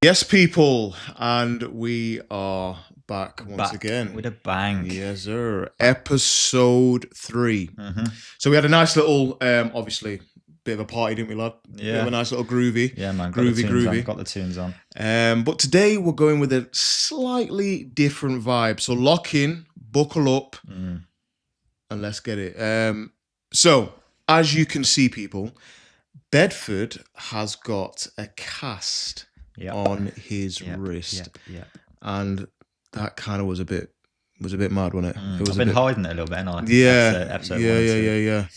Yes, people, and we are back once again with a bang. Yes, sir. Episode 3. So we had a nice little, obviously, bit of a party, didn't we, lad? Yeah. Bit of a nice little groovy. Yeah, man. Groovy. Got the tunes on. But today we're going with a slightly different vibe. So lock in, buckle up, and let's get it. So, as you can see, people, Bedford has got a cast on his wrist. Yep. And that kind of was a bit mad, wasn't it? I've been hiding it a little bit, haven't I? Yeah. Episode yeah.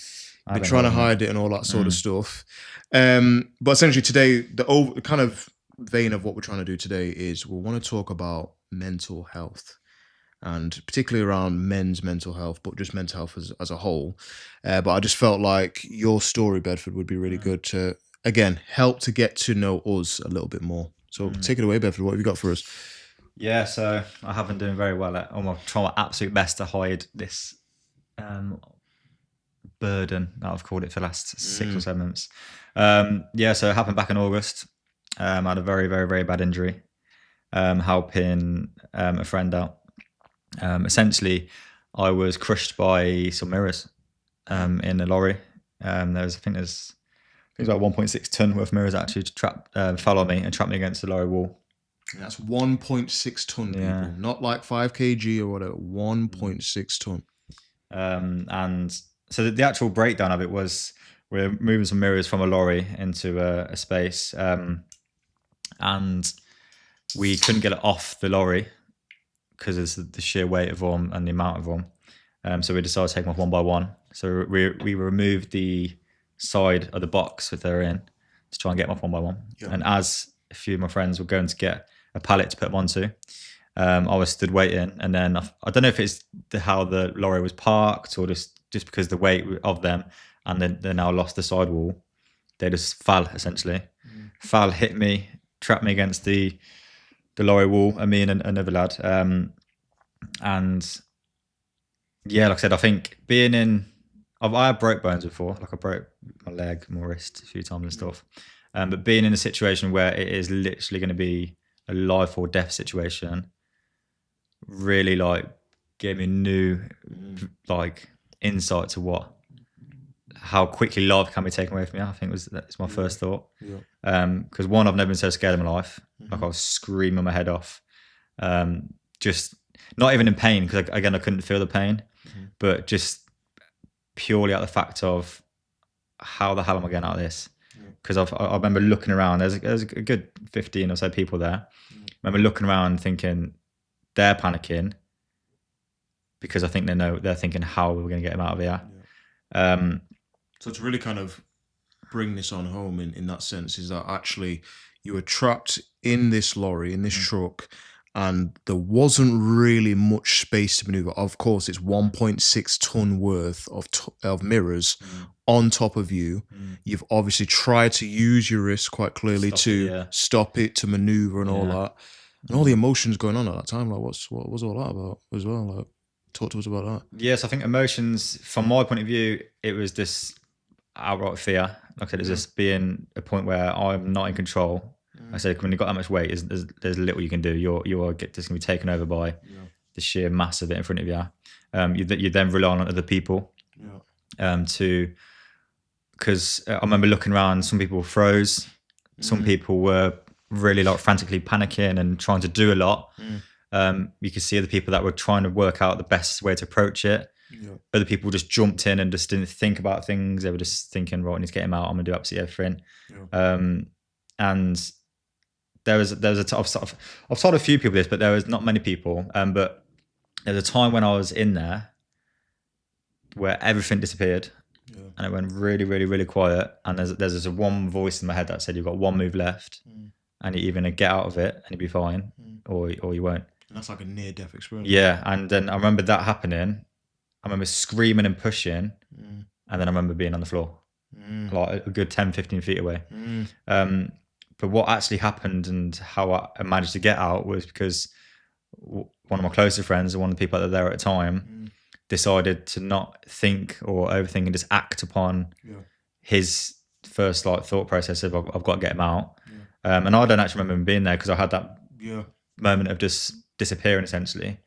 Been trying to hide it and all that sort of stuff. But essentially today, the kind of vein of what we're trying to do today is we want to talk about mental health, and particularly around men's mental health, but just mental health as a whole. But I just felt like your story, Bedford, would be really good to, again, help to get to know us a little bit more. So take it away, Bedford. What have you got for us? Yeah, so I have been doing very well at trying my absolute best to hide this burden that I've called it for the last 6 or 7 months. So it happened back in August. I had a very, very, very bad injury, helping a friend out. Essentially, I was crushed by some mirrors in a lorry. I think it was about 1.6 ton worth of mirrors actually fell on me and trapped me against the lorry wall. That's 1.6 ton, people. Not like 5 kg or whatever. 1.6 ton. And so the actual breakdown of it was we're moving some mirrors from a lorry into a space, and we couldn't get it off the lorry because of the sheer weight of them and the amount of them. So we decided to take them off one by one. So we removed the side of the box that they're in to try and get them off one by one. Yeah. And as a few of my friends were going to get a pallet to put them onto, I was stood waiting, and then I don't know if it's how the lorry was parked or just because the weight of them, and then they now lost the sidewall. They just fell, essentially. Fell, hit me, trapped me against the lorry wall, and me and another lad. And yeah, like I said, I think I had broke bones before. Like I broke my leg, my wrist a few times and stuff. But being in a situation where it is literally going to be a life or death situation really gave me new insight to how quickly life can be taken away from me. I think that's my first thought. Because one, I've never been so scared in my life. Like I was screaming my head off, just not even in pain, because again I couldn't feel the pain, but just purely out the fact of how the hell am I getting out of this? Because I remember looking around. There's a good 15 or so people there. I remember looking around thinking they're panicking because I think they're thinking how we're going to get them out of here. So to really kind of bring this on home in that sense is that actually you were trapped in this lorry, in this truck, and there wasn't really much space to maneuver. Of course, it's 1.6 ton worth of mirrors on top of you. You've obviously tried to use your wrist quite clearly stop it, to maneuver and all that. And all the emotions going on at that time. Like, what was all that about as well? Like, talk to us about that. Yes, I think emotions, from my point of view, it was this outright fear. Like I said, it's just being a point where I'm not in control. I said, when you've got that much weight, there's little you can do. You're just going to be taken over by the sheer mass of it in front of you. You then rely on other people because I remember looking around, some people froze. Some people were really frantically panicking and trying to do a lot. You could see other people that were trying to work out the best way to approach it. Other people just jumped in and just didn't think about things. They were just thinking, right, I need to get him out. I'm going to do absolutely everything. And there was I've told a few people this, but there was not many people. But there was a time when I was in there where everything disappeared, and it went really, really, really quiet. And there's this one voice in my head that said, "You've got one move left, and you're either gonna get out of it and you'll be fine, or you won't." And that's like a near-death experience. Yeah, and then I remember that happening. I remember screaming and pushing, and then I remember being on the floor, like a good 10, 15 feet away. But what actually happened and how I managed to get out was because one of my closer friends, one of the people that were there at the time, decided to not think or overthink and just act upon his first like thought process of I've got to get him out. And I don't actually remember him being there because I had that moment of just disappearing essentially.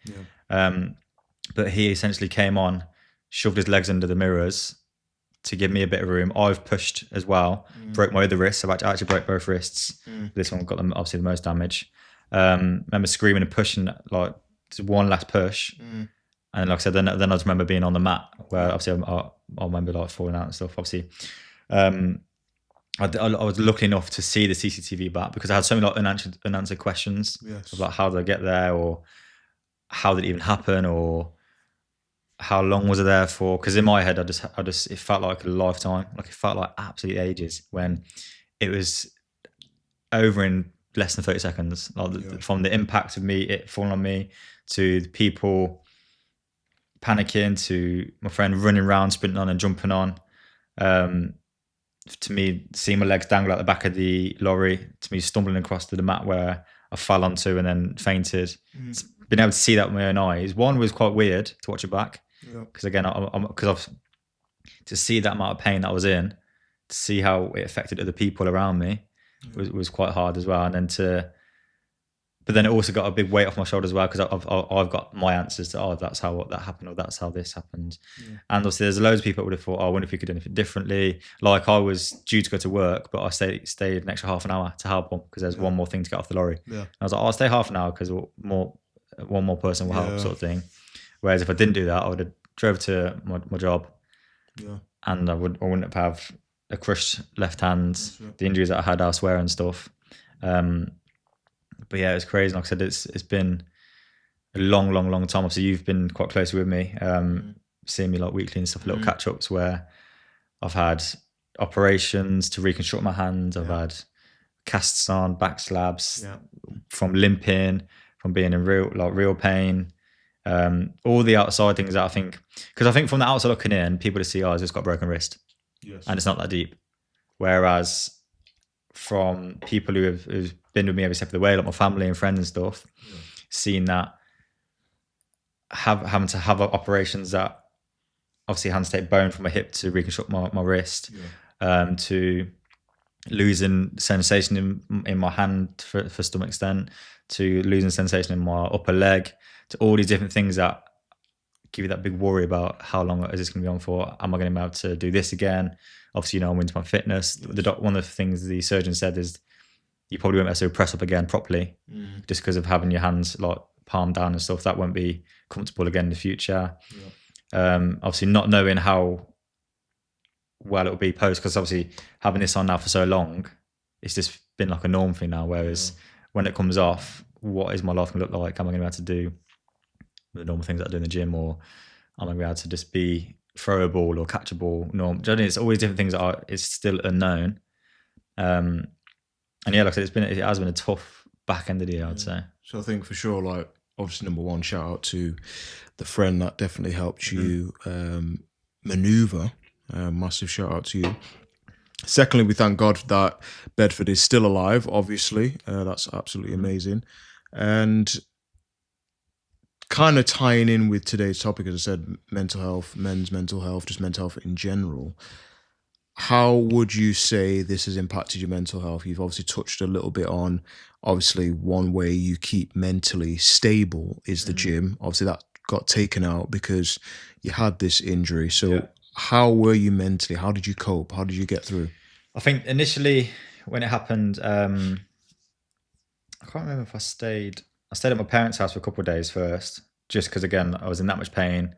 But he essentially came on, shoved his legs under the mirrors to give me a bit of room. I've pushed as well, broke my other wrists. I actually broke both wrists. This one got them obviously the most damage. Remember screaming and pushing, like one last push. And like I said, then I just remember being on the mat where obviously I remember like falling out and stuff. Obviously, I was lucky enough to see the CCTV back because I had so many like unanswered questions about how did I get there, or how did it even happen, or how long was I there for? Because in my head, I just it felt like a lifetime. Like it felt like absolute ages when it was over in less than 30 seconds. Like from the impact of it falling on me to the people panicking to my friend running around, sprinting on and jumping on. To me, seeing my legs dangle at the back of the lorry, to me stumbling across to the mat where I fell onto and then fainted. Being able to see that with my own eyes. One was quite weird to watch it back because again, to see that amount of pain that I was in, to see how it affected other people around me was quite hard as well. And then but then it also got a big weight off my shoulders as well because I've got my answers to that's how that happened or that's how this happened. And obviously there's loads of people that would have thought, I wonder if we could do anything differently. Like I was due to go to work, but I stayed an extra half an hour to help them because there's one more thing to get off the lorry. I was like, I'll stay half an hour because one more person will help sort of thing. Whereas if I didn't do that, I would have drove to my job and I wouldn't have a crushed left hand, the injuries that I had elsewhere and stuff. But yeah, it's crazy. Like I said, it's been a long time. Obviously, you've been quite close with me, seeing me like weekly and stuff, little catch ups where I've had operations to reconstruct my hand. I've had casts on, back slabs, from limping, from being in real pain. All the outside things that I think from the outside looking in, people to see, he's just got a broken wrist, and it's not that deep. Whereas from people who've been with me every step of the way, like my family and friends and stuff, seeing that having to have operations that obviously had to take bone from my hip to reconstruct my wrist, to losing sensation in my hand for some extent, to losing sensation in my upper leg, to all these different things that give you that big worry about how long is this going to be on for? Am I going to be able to do this again? Obviously, I'm into my fitness. One of the things the surgeon said is you probably won't be able to press up again properly just because of having your hands like palm down and stuff. That won't be comfortable again in the future. Obviously, not knowing how well it'll be post, because obviously having this on now for so long, it's just been like a norm thing now. Whereas when it comes off, what is my life going to look like? Am I going to be able to do the normal things that I do in the gym, or am I going to be able to just be throw a ball or catch a ball? It's always different things that it's still unknown. And yeah, like I said, it has been a tough back end of the year, I'd say. So I think for sure, like obviously number one, shout out to the friend that definitely helped you maneuver. Massive shout out to you. Secondly, we thank God that Bedford is still alive, obviously. That's absolutely amazing. And kind of tying in with today's topic, as I said, mental health, men's mental health, just mental health in general. How would you say this has impacted your mental health? You've obviously touched a little bit on, obviously, one way you keep mentally stable is the gym. Obviously, that got taken out because you had this injury. So how were you mentally? How did you cope? How did you get through? I think initially when it happened, I can't remember if I stayed at my parents' house for a couple of days first, just because, again, I was in that much pain.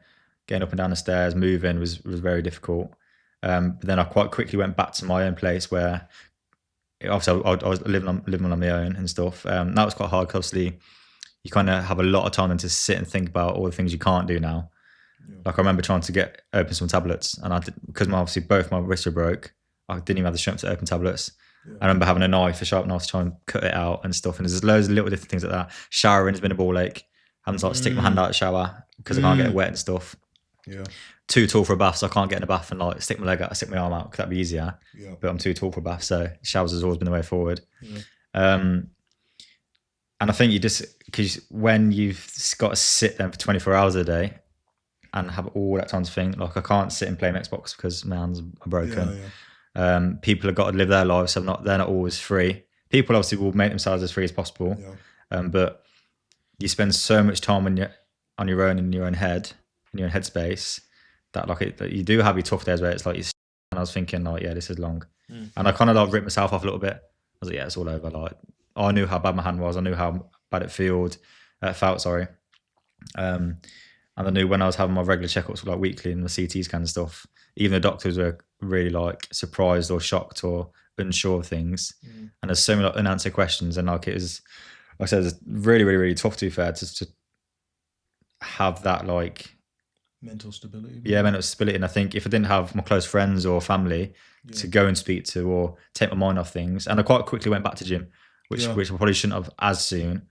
Getting up and down the stairs, moving was very difficult. But then I quite quickly went back to my own place where, obviously, I was living on my own and stuff. That was quite hard because, obviously, you kind of have a lot of time then to sit and think about all the things you can't do now. Like I remember trying to open some tablets, and because obviously both my wrists were broke, I didn't even have the strength to open tablets. I remember having a sharp knife to try and cut it out and stuff. And there's loads of little different things like that. Showering has been a ball ache. Having to stick my hand out of the shower because I can't get it wet and stuff. Too tall for a bath, so I can't get in a bath and stick my leg out, stick my arm out, because that'd be easier. But I'm too tall for a bath, so showers has always been the way forward. And I think because when you've got to sit there for 24 hours a day and have all that time to think, like I can't sit and play an Xbox because my hands are broken. People have got to live their lives, so they're not always free. People obviously will make themselves as free as possible, but you spend so much time on your own, in your own head, in your own headspace, that that you do have your tough days where it's like, and I was thinking like, yeah, this is long. And I kind of like ripped myself off a little bit. I was like, yeah, it's all over. Like, I knew how bad my hand was. I knew how bad it felt, sorry. And I knew when I was having my regular checkups, like weekly, and the CT scan and stuff, even the doctors were really like surprised or shocked or unsure of things. And there's so many like, unanswered questions, and like it was, like I said, it's really, really, really tough, to be fair, to have that like mental stability. Yeah, mental stability. And I think if I didn't have my close friends or family to go and speak to or take my mind off things, and I quite quickly went back to gym, which I probably shouldn't have as soon.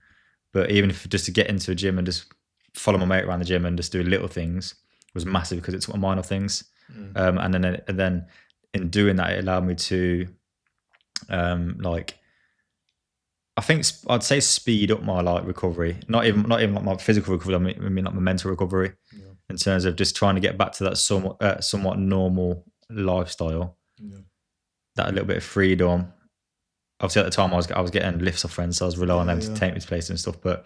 But even if just to get into a gym and just follow my mate around the gym and just do little things was massive, because it took my mind off things. And then in doing that, it allowed me to like, I think I'd say speed up my like recovery, not even like my physical recovery. I mean like my mental recovery, in terms of just trying to get back to that somewhat normal lifestyle, that a little bit of freedom. Obviously, at the time, I was getting lifts off friends, so I was relying on them to take me to places and stuff. But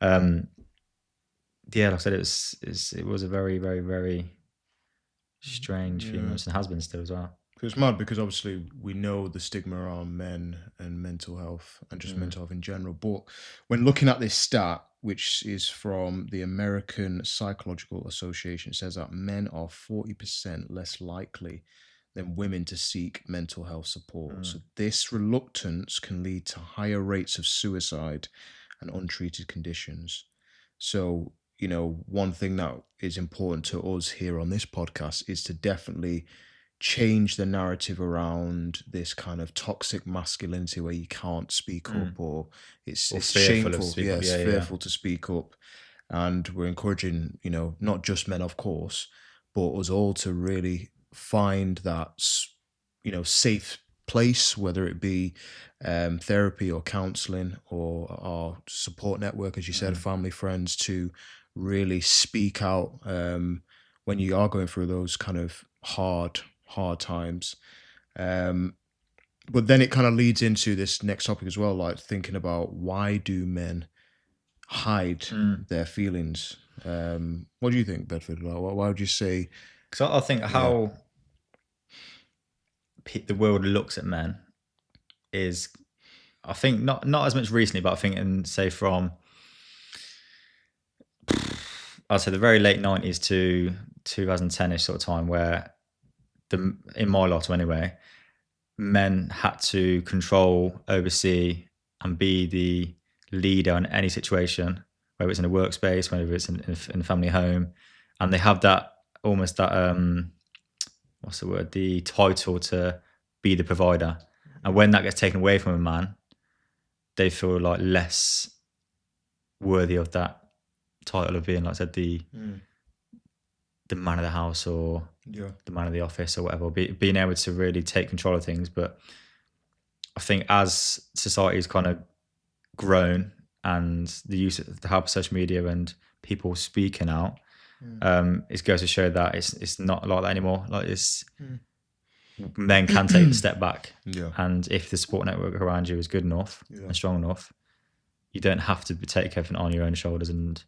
yeah, like I said, it was a very, very, very strange few months, and has been still as well. It's mad because obviously we know the stigma around men and mental health and just mental health in general. But when looking at this stat, which is from the American Psychological Association, it says that men are 40% less likely than women to seek mental health support. So this reluctance can lead to higher rates of suicide and untreated conditions. So, you know, one thing that is important to us here on this podcast is to definitely change the narrative around this kind of toxic masculinity where you can't speak up, or it's shameful. It's fearful to speak up. And we're encouraging, you know, not just men, of course, but us all to really find that, you know, safe place, whether it be therapy or counseling or our support network, as you said, family, friends, to really speak out when you are going through those kind of hard times. But then it kind of leads into this next topic as well, like thinking about, why do men hide their feelings? What do you think, Bedford? Like, why would you say? Because I think how the world looks at men is, I think not as much recently, but I think in say from, I'd say the very late 90s to 2010ish sort of time, where in my lotto anyway, men had to control, oversee, and be the leader in any situation, whether it's in a workspace, whether it's in a family home, and they have that almost that what's the word? The title to be the provider. And when that gets taken away from a man, they feel like less worthy of that title of being, like I said, the man of the house, or the man of the office, or whatever, being able to really take control of things. But I think as society's kind of grown, and the help of social media and people speaking out, it goes to show that it's not like that anymore. Like men can take a step back, and if the support network around you is good enough and strong enough, you don't have to take everything on your own shoulders. And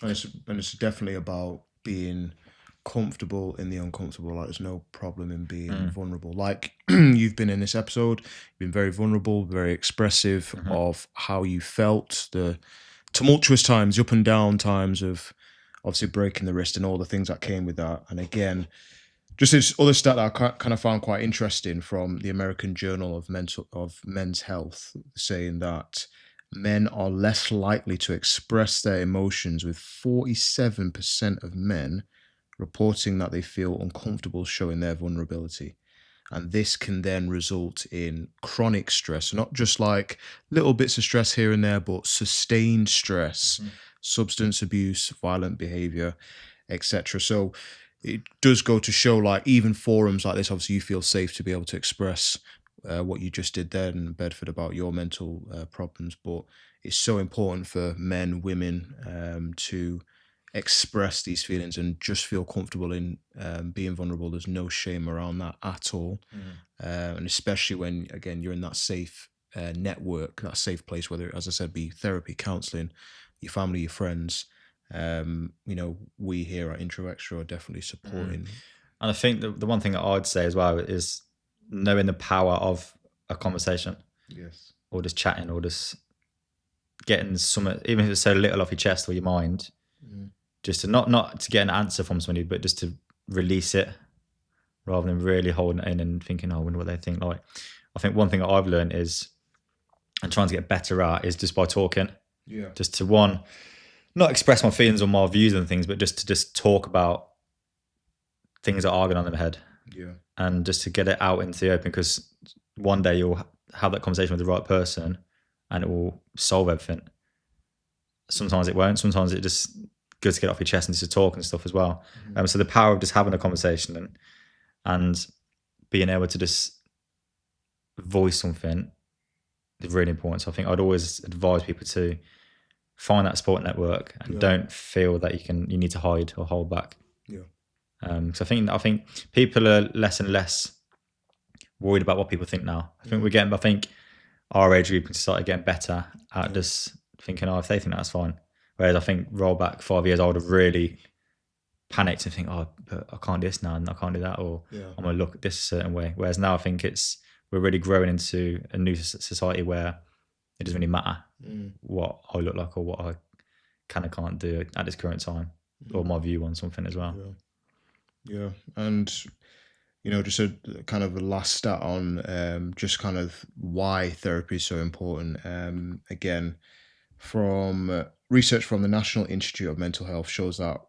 it's definitely about being comfortable in the uncomfortable. Like, there's no problem in being vulnerable. Like, you've been in this episode, you've been very vulnerable, very expressive of how you felt, the tumultuous times, the up and down times of obviously breaking the wrist and all the things that came with that. And again, just this other stat that I kind of found quite interesting from the American Journal of Men's Health, saying that men are less likely to express their emotions, with 47% of men reporting that they feel uncomfortable showing their vulnerability. And this can then result in chronic stress, not just like little bits of stress here and there, but sustained stress, substance abuse, violent behavior, etc. So it does go to show, like, even forums like this, obviously you feel safe to be able to express what you just did there in Bedford about your mental problems, but it's so important for men, women to express these feelings and just feel comfortable in being vulnerable. There's no shame around that at all. And especially when, again, you're in that safe network, that safe place, whether, as I said, be therapy, counseling, your family, your friends. We here at Intro Extra are definitely supporting. And I think the one thing that I'd say as well is knowing the power of a conversation. Yes. Or just chatting, or just getting some, even if it's so little off your chest or your mind, just to not to get an answer from somebody, but just to release it rather than really holding it in and thinking, oh, I wonder what they think. Like, I think one thing that I've learned is, and trying to get better at, is just by talking. Yeah. Just to not express my feelings or my views and things, but just to talk about things that are going on in my head. Yeah. And just to get it out into the open, because one day you'll have that conversation with the right person and it will solve everything. Sometimes it won't. Sometimes it just good to get off your chest and just to talk and stuff as well. So the power of just having a conversation and being able to just voice something is really important. So I think I'd always advise people to find that support network and don't feel that you need to hide or hold back. Yeah. So I think people are less and less worried about what people think now. I think our age group started getting better at just thinking, oh, if they think that's fine. Whereas I think roll back 5 years, I would have really panicked and think, oh, but I can't do this now and I can't do that, or I'm going to look at this a certain way. Whereas now I think we're really growing into a new society where it doesn't really matter what I look like or what I can and can't do at this current time, or my view on something as well. Yeah. And, just a kind of a last stat on just kind of why therapy is so important. Again, from research from the National Institute of Mental Health shows that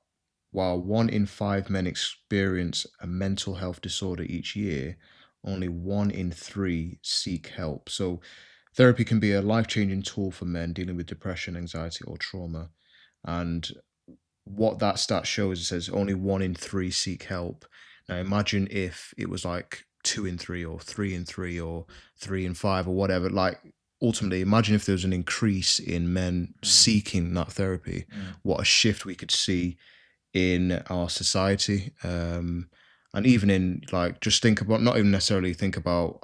while 1 in 5 men experience a mental health disorder each year, only 1 in 3 seek help. So therapy can be a life-changing tool for men dealing with depression, anxiety, or trauma. And what that stat shows, it says only 1 in 3 seek help. Now imagine if it was like 2 in 3 or 3 in 3 or 3 in 5 or whatever. Like, ultimately, imagine if there was an increase in men seeking that therapy, what a shift we could see in our society. And even in, like, just think about, not even necessarily think about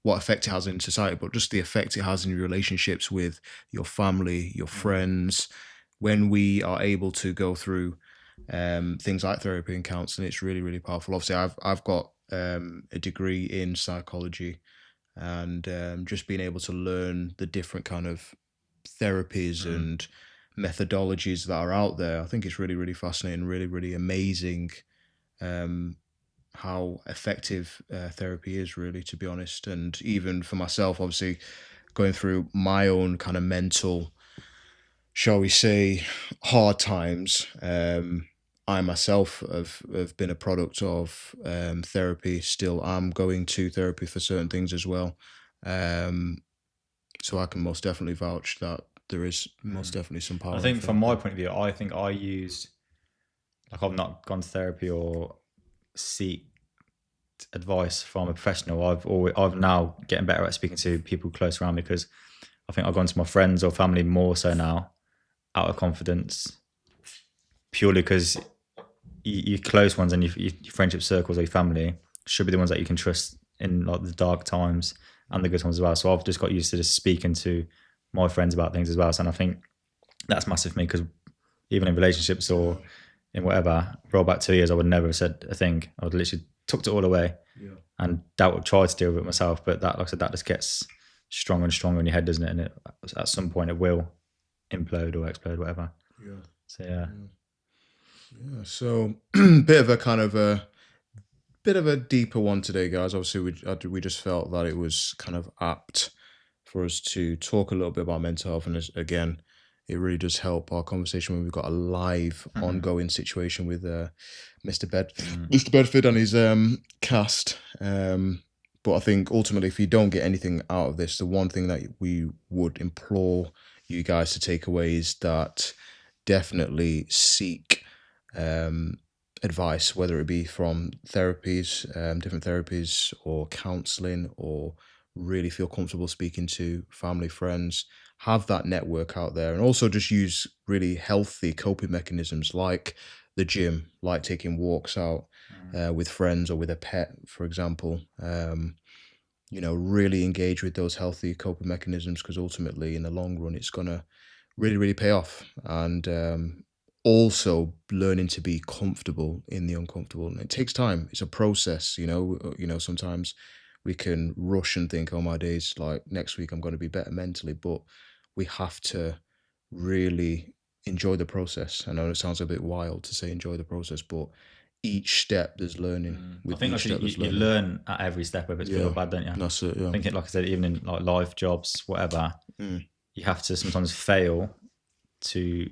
what effect it has in society, but just the effect it has in your relationships with your family, your friends. When we are able to go through things like therapy and counseling, it's really, really powerful. Obviously, I've got a degree in psychology, and just being able to learn the different kind of therapies and methodologies that are out there, I think it's really, really fascinating, really, really amazing how effective therapy is, really, to be honest. And even for myself, obviously, going through my own kind of mental, shall we say, hard times, I myself have been a product of therapy. Still, I'm going to therapy for certain things as well. So I can most definitely vouch that there is most definitely some power. I think from my point of view, I think I used, like, I've not gone to therapy or seek advice from a professional. I've now getting better at speaking to people close around me, because I think I've gone to my friends or family more so now out of confidence, purely because your close ones and your friendship circles or your family should be the ones that you can trust in, like, the dark times and the good times as well. So I've just got used to just speaking to my friends about things as well. So, and I think that's massive for me, because even in relationships or in whatever, roll back 2 years, I would never have said a thing. I would literally tucked it all away and tried to deal with it myself. But that, like I said, that just gets stronger and stronger in your head, doesn't it? And at some point it will implode or explode, whatever. So so bit of a deeper one today, guys. Obviously, we just felt that it was kind of apt for us to talk a little bit about mental health, and again, it really does help our conversation when we've got a live ongoing situation with Mr. Bedford and his cast. But I think ultimately, if you don't get anything out of this, the one thing that we would implore you guys to take away is that definitely seek advice, whether it be from therapies, different therapies, or counseling, or really feel comfortable speaking to family, friends, have that network out there, and also just use really healthy coping mechanisms like the gym, like taking walks out with friends or with a pet, for example. Really engage with those healthy coping mechanisms, because ultimately, in the long run, it's gonna really, really pay off. And also learning to be comfortable in the uncomfortable. And it takes time. It's a process. Sometimes we can rush and think, "Oh my days, like next week I'm going to be better mentally," but we have to really enjoy the process. I know it sounds a bit wild to say enjoy the process, but each step there's learning. I With think each like step there's you learning. learn at every step, whether it's good or bad, don't you? That's it. Yeah. I think it, like I said, even in like life, jobs, whatever, you have to sometimes fail to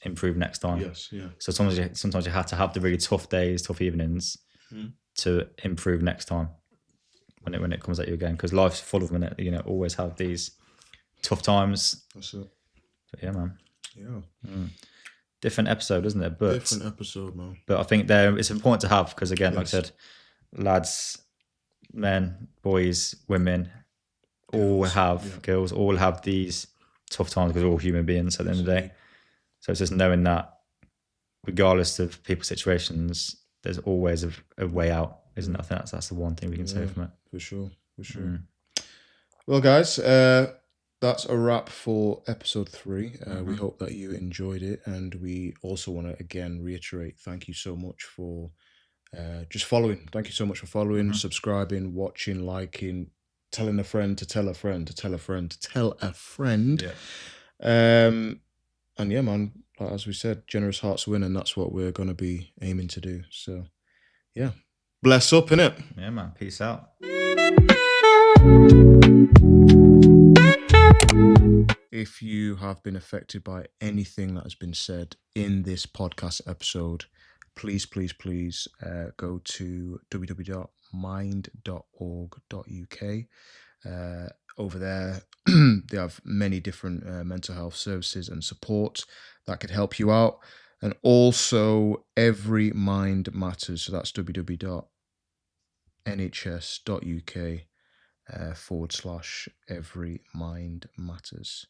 improve next time. Yes. Yeah. So sometimes you have to have the really tough days, tough evenings to improve next time when it comes at you again. Because life's full of them, always have these tough times. That's it. But yeah, man. Yeah. Different episode, isn't it? But Different episode, man. But I think it's important to have, because again, like I said, lads, men, boys, women, girls all have these tough times, because we're all human beings at the end of the day. So it's just knowing that regardless of people's situations, there's always a way out, isn't it? I think that's the one thing we can say from it. For sure. Well, guys, that's a wrap for episode 3. We hope that you enjoyed it, and we also want to again reiterate thank you so much for just following. Thank you so much for following, subscribing, watching, liking, telling a friend to tell a friend to tell a friend to tell a friend. And yeah, man, as we said, generous hearts win, and that's what we're going to be aiming to do. So yeah, bless up, innit? Yeah, man. Peace out. If you have been affected by anything that has been said in this podcast episode, please go to www.mind.org.uk. Over there, they have many different mental health services and support that could help you out. And also, Every Mind Matters. So that's www.nhs.uk /Every Mind Matters.